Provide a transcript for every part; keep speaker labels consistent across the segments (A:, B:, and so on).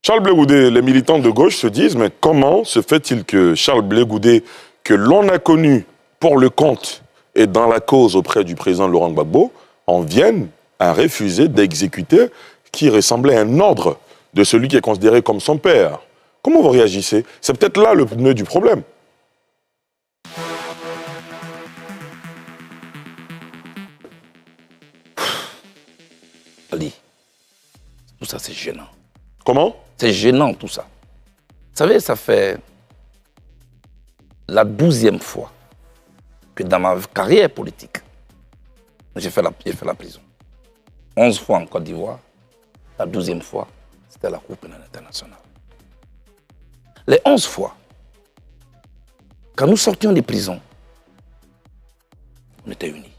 A: Charles Blé Goudé, les militants de gauche se disent, mais comment se fait-il que Charles Blé Goudé, que l'on a connu pour le compte et dans la cause auprès du président Laurent Gbagbo, en vienne à refuser d'exécuter qui ressemblait à un ordre de celui qui est considéré comme son père? Comment vous réagissez? C'est peut-être là le nœud du problème.
B: Ali, tout ça c'est gênant.
A: Comment?
B: C'est gênant tout ça. Vous savez, ça fait la 12e fois que dans ma carrière politique, j'ai fait la prison. 11 fois en Côte d'Ivoire, la 12e fois, c'était la Cour pénale internationale. Les 11 fois, quand nous sortions des prisons, on était unis.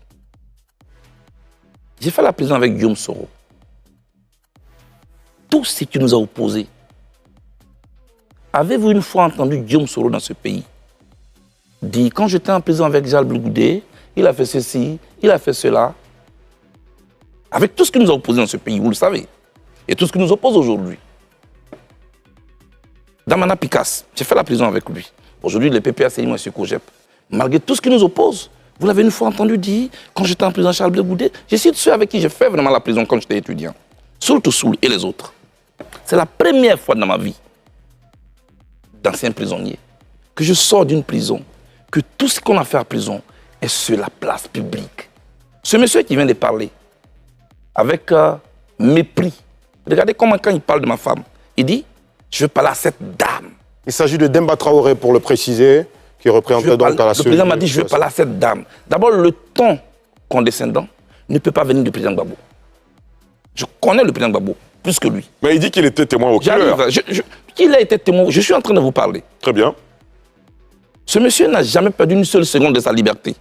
B: J'ai fait la prison avec Guillaume Soro. Tout ce qui nous a opposés. Avez-vous une fois entendu Guillaume Soro dans ce pays dire, quand j'étais en prison avec Charles Blé Goudé, il a fait ceci, il a fait cela. Avec tout ce qui nous a opposés dans ce pays, vous le savez, et tout ce qui nous oppose aujourd'hui. Damana Picasse, j'ai fait la prison avec lui. Aujourd'hui, le PPACI, M. Kojep, malgré tout ce qui nous oppose, vous l'avez une fois entendu dire, quand j'étais en prison Charles Blé Goudé, je suis de ceux avec qui j'ai fait vraiment la prison quand j'étais étudiant. Surtout Soul et les autres. C'est la première fois dans ma vie, d'ancien prisonnier, que je sors d'une prison, que tout ce qu'on a fait à prison est sur la place publique. Ce monsieur qui vient de parler, avec mépris, regardez comment quand il parle de ma femme, il dit, je veux parler à cette dame.
C: Il s'agit de Demba Traoré, pour le préciser, qui représentait donc à la
B: Le président m'a dit, je veux parler à cette dame. D'abord, le ton condescendant ne peut pas venir du président Gbagbo. Je connais le président Gbagbo plus que lui.
A: Mais il dit qu'il était témoin oculaire.
B: Qu'il a été témoin, je suis en train de vous parler.
A: Très bien.
B: Ce monsieur n'a jamais perdu une seule seconde de sa liberté.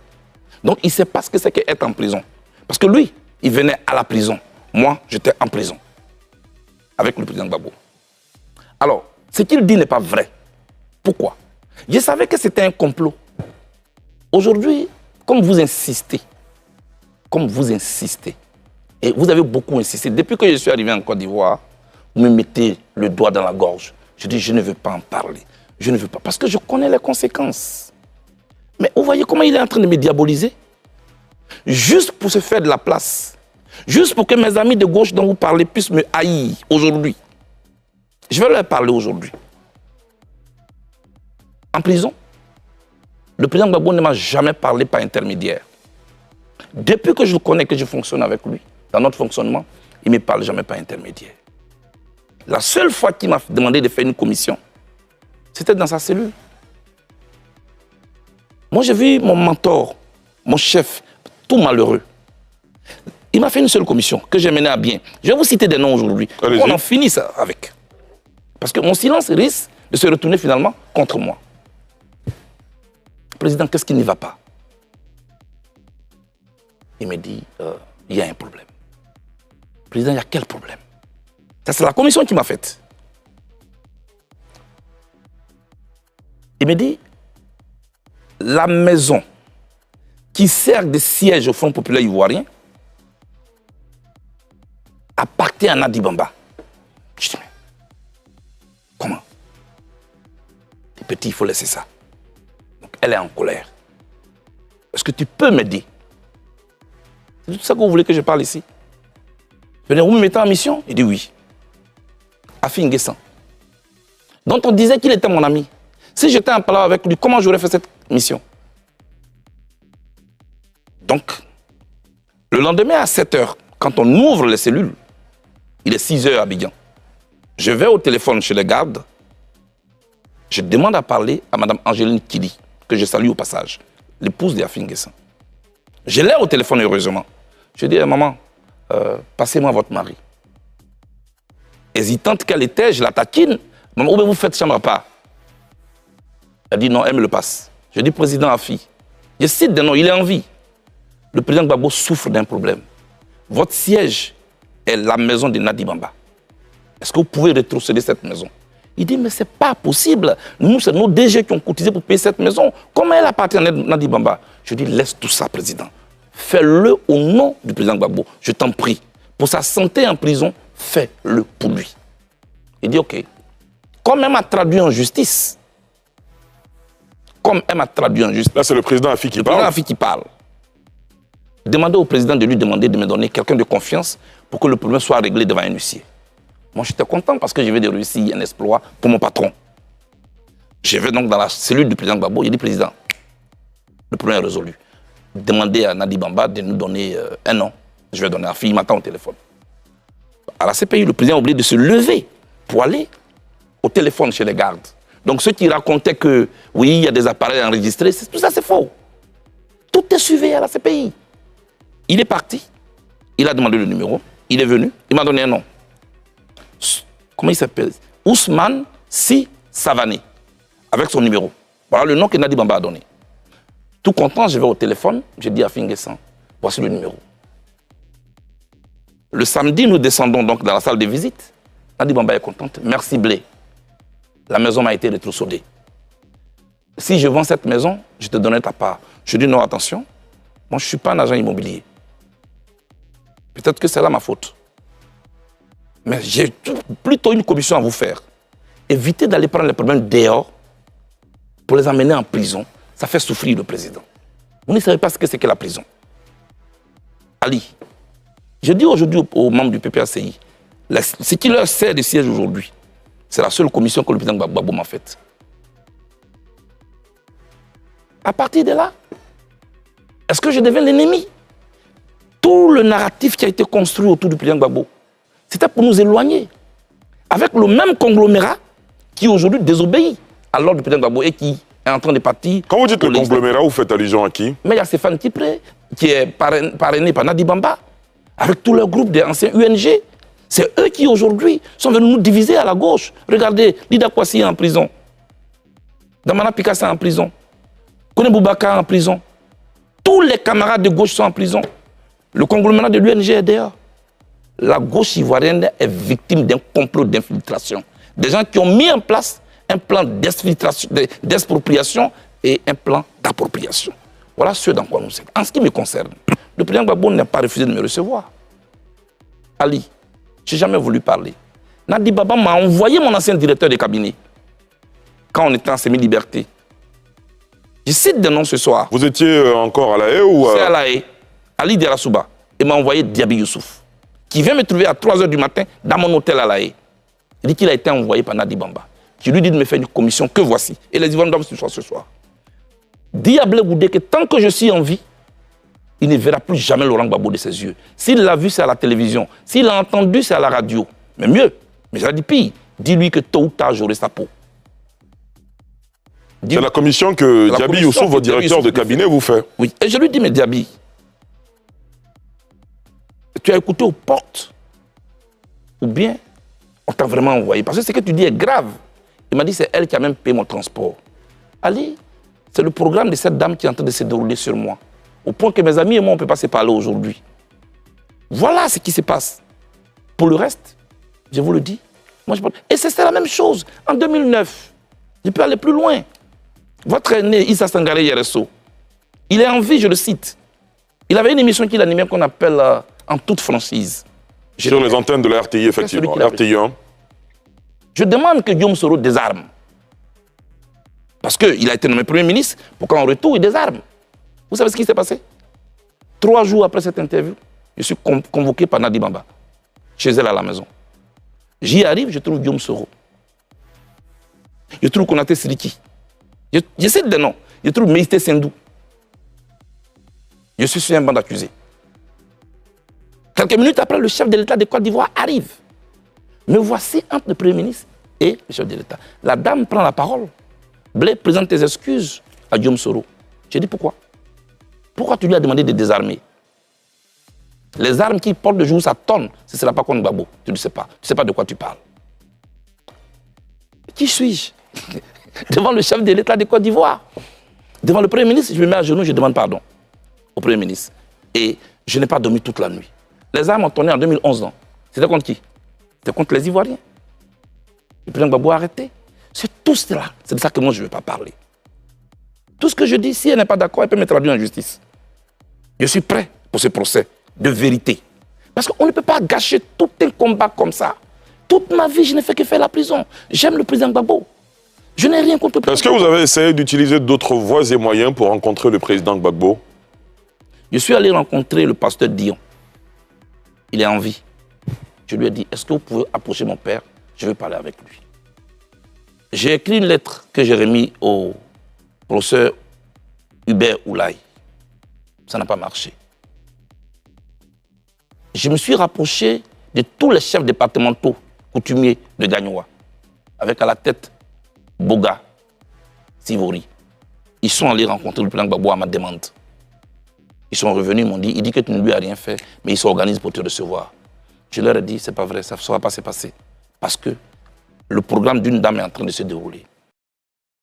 B: Donc il ne sait pas ce que c'est qu'être en prison. Parce que lui, il venait à la prison. Moi, j'étais en prison. Avec le président Gbagbo. Alors, ce qu'il dit n'est pas vrai. Pourquoi? Je savais que c'était un complot. Aujourd'hui, comme vous insistez, et vous avez beaucoup insisté, depuis que je suis arrivé en Côte d'Ivoire, vous me mettez le doigt dans la gorge. Je dis, je ne veux pas en parler. Je ne veux pas, parce que je connais les conséquences. Mais vous voyez comment il est en train de me diaboliser? Juste pour se faire de la place. Juste pour que mes amis de gauche dont vous parlez puissent me haïr aujourd'hui. Je vais leur parler aujourd'hui. En prison, le président Gbagbo ne m'a jamais parlé par intermédiaire. Depuis que je le connais, que je fonctionne avec lui, dans notre fonctionnement, il ne me parle jamais par intermédiaire. La seule fois qu'il m'a demandé de faire une commission, c'était dans sa cellule. Moi, j'ai vu mon mentor, mon chef, tout malheureux. Il m'a fait une seule commission que j'ai menée à bien. Je vais vous citer des noms aujourd'hui. On en finit ça avec. Parce que mon silence risque de se retourner finalement contre moi. Président, qu'est-ce qui n'y va pas? Il me dit, il y a un problème. Président, il y a quel problème? Ça, c'est la commission qui m'a faite. Il me dit, la maison qui sert de siège au Front populaire ivoirien appartient à Nadi Bamba. Je dis, mais comment? Les petits, il faut laisser ça. Donc, elle est en colère. Est-ce que tu peux m'aider? C'est tout ça que vous voulez que je parle ici? Je veux dire, vous me mettez en mission? Il dit oui. Afi Nguessan, dont on disait qu'il était mon ami. Si j'étais en parlant avec lui, comment j'aurais fait cette mission? Donc, le lendemain à 7 h, quand on ouvre les cellules, il est 6 h à Abidjan. Je vais au téléphone chez les gardes. Je demande à parler à Mme Angéline Kili, que je salue au passage, l'épouse d'Afi Nguessan. Je l'ai au téléphone, heureusement. Je dis à maman, passez-moi votre mari. Hésitante qu'elle était, je la taquine. Maman, où vous faites chambre à part? Elle dit non, elle me le passe. Je dis, président Afi, je cite des noms, il est en vie. Le président Gbagbo souffre d'un problème. Votre siège est la maison de Nadi Bamba. Est-ce que vous pouvez rétrocéder cette maison? Il dit, mais ce n'est pas possible. Nous, c'est nos DG qui ont cotisé pour payer cette maison. Comment elle appartient à Nadi Bamba? Je dis, laisse tout ça, président. Fais-le au nom du président Gbagbo. Je t'en prie. Pour sa santé en prison, fais-le pour lui. Il dit ok. Comme elle m'a traduit en justice,
A: Là, c'est le président Afi qui
B: le
A: parle.
B: président Afi qui parle. Demandez au président de lui demander de me donner quelqu'un de confiance pour que le problème soit réglé devant un huissier. Moi, j'étais content parce que je vais de réussir un exploit pour mon patron. Je vais donc dans la cellule du président Gbagbo. Il dit, président, le problème est résolu. Demandez à Nadi Bamba de nous donner un an. Je vais donner à Afi, il m'attend au téléphone. À la CPI, le président a oublié de se lever pour aller au téléphone chez les gardes. Donc ceux qui racontaient que, oui, il y a des appareils enregistrés, tout ça c'est faux. Tout est suivi à la CPI. Il est parti, il a demandé le numéro, il est venu, il m'a donné un nom. Comment il s'appelle? Ousmane Si Savané, avec son numéro. Voilà le nom que Nadi Bamba a donné. Tout content, je vais au téléphone, je dis à Finguessan, voici le numéro. Le samedi, nous descendons donc dans la salle de visite. Nadi Bamba est contente. Merci Blé. La maison m'a été rétrocédée. Si je vends cette maison, je te donnerai ta part. Je dis non, attention, moi je ne suis pas un agent immobilier. Peut-être que c'est là ma faute. Mais j'ai plutôt une commission à vous faire. Évitez d'aller prendre les problèmes dehors pour les emmener en prison. Ça fait souffrir le président. Vous ne savez pas ce que c'est que la prison. Ali, je dis aujourd'hui aux membres du PPACI, ce qui leur sert de siège aujourd'hui, c'est la seule commission que le président Gbagbo m'a faite. À partir de là, est-ce que je deviens l'ennemi? Tout le narratif qui a été construit autour du président Gbagbo, c'était pour nous éloigner. Avec le même conglomérat qui aujourd'hui désobéit à l'ordre du président Gbagbo et qui est en train de partir.
A: Quand vous dites le conglomérat, vous faites allusion à qui?
B: Mais il y a Stéphane Kipré, qui est parrainé par Nadi Bamba, avec tout le groupe des anciens UNG. C'est eux qui aujourd'hui sont venus nous diviser à la gauche. Regardez, Lida Kwasi est en prison. Damana Pikassa est en prison. Kone Boubacar est en prison. Tous les camarades de gauche sont en prison. Le conglomérat de l'UNG est dehors. La gauche ivoirienne est victime d'un complot d'infiltration. Des gens qui ont mis en place un plan d'expropriation et un plan d'appropriation. Voilà ce dans quoi nous sommes. En ce qui me concerne, le président Gbagbo n'a pas refusé de me recevoir. Ali, je n'ai jamais voulu parler. Nadi Bamba m'a envoyé mon ancien directeur de cabinet quand on était en semi-liberté. Je cite des noms ce soir.
A: Vous étiez encore à La Haye ou
B: C'est à La Haye, Ali Derasouba. Il m'a envoyé Diaby Youssouf, qui vient me trouver à 3 h du matin dans mon hôtel à La Haye. Il dit qu'il a été envoyé par Nadi Bamba, qui lui dit de me faire une commission que voici. Et les Ivoiriens doivent se voir ce soir. Dis à Blé Goudé que tant que je suis en vie, il ne verra plus jamais Laurent Gbagbo de ses yeux. S'il l'a vu, c'est à la télévision. S'il l'a entendu, c'est à la radio. Mais mieux, mais j'ai dit pire, dis-lui que tôt ou tard, j'aurai sa peau.
A: c'est la commission que Diaby Youssouf, votre directeur de cabinet, vous fait?
B: Oui, et je lui dis, mais Diaby, tu as écouté aux portes ou bien on t'a vraiment envoyé? Parce que ce que tu dis est grave. Il m'a dit, c'est elle qui a même payé mon transport. Ali, c'est le programme de cette dame qui est en train de se dérouler sur moi. Au point que mes amis et moi, on ne peut pas se parler aujourd'hui. Voilà ce qui se passe. Pour le reste, je vous le dis, moi je parle. Et c'est la même chose. En 2009, je peux aller plus loin. Votre aîné, Issa Sangaré Yereso, il est en vie, je le cite. Il avait une émission qu'il animait qu'on appelle En toute franchise.
A: Sur les antennes de la RTI, effectivement. RTI 1.
B: Je demande que Guillaume Soro désarme. Parce qu'il a été nommé Premier ministre pour qu'en retour, il désarme. Vous savez ce qui s'est passé? 3 jours après cette interview, je suis convoqué par Nadi Bamba, chez elle à la maison. J'y arrive, je trouve Guillaume Soro. Je trouve Konaté Siriki. Je cite des noms. Je trouve Meïté Sendou. Je suis sur un banc d'accusés. Quelques minutes après, le chef de l'État de Côte d'Ivoire arrive. Me voici entre le Premier ministre et le chef de l'État. La dame prend la parole. Blé, présente tes excuses à Guillaume Soro. J'ai dit pourquoi? Pourquoi tu lui as demandé de désarmer? Les armes qui portent de jour, ça tonne. Ce ne sera pas contre Gbagbo. Tu ne sais pas. Tu ne sais pas de quoi tu parles. Qui suis-je? Devant le chef de l'État de Côte d'Ivoire. Devant le Premier ministre, je me mets à genoux, je demande pardon au Premier ministre. Et je n'ai pas dormi toute la nuit. Les armes ont tourné en 2011. C'était contre qui? C'était contre les Ivoiriens. Le président Gbagbo a arrêté. C'est tout cela. C'est de ça que moi, je ne veux pas parler. Tout ce que je dis, si elle n'est pas d'accord, elle peut me traduire en justice. Je suis prêt pour ce procès de vérité. Parce qu'on ne peut pas gâcher tout un combat comme ça. Toute ma vie, je n'ai fait que faire la prison. J'aime le président Gbagbo. Je n'ai rien contre le président.
A: Est-ce que vous avez essayé d'utiliser d'autres voies et moyens pour rencontrer le président Gbagbo?
B: Je suis allé rencontrer le pasteur Dion. Il est en vie. Je lui ai dit, est-ce que vous pouvez approcher mon père? Je veux parler avec lui. J'ai écrit une lettre que j'ai remise au professeur Hubert Oulaye. Ça n'a pas marché. Je me suis rapproché de tous les chefs départementaux coutumiers de Gagnoa, avec à la tête Boga, Sivori. Ils sont allés rencontrer le président Gbagbo à ma demande. Ils sont revenus, ils m'ont dit, il dit que tu ne lui as rien fait, mais il s'organise pour te recevoir. Je leur ai dit, c'est pas vrai, ça ne va pas se passer. Parce que le programme d'une dame est en train de se dérouler.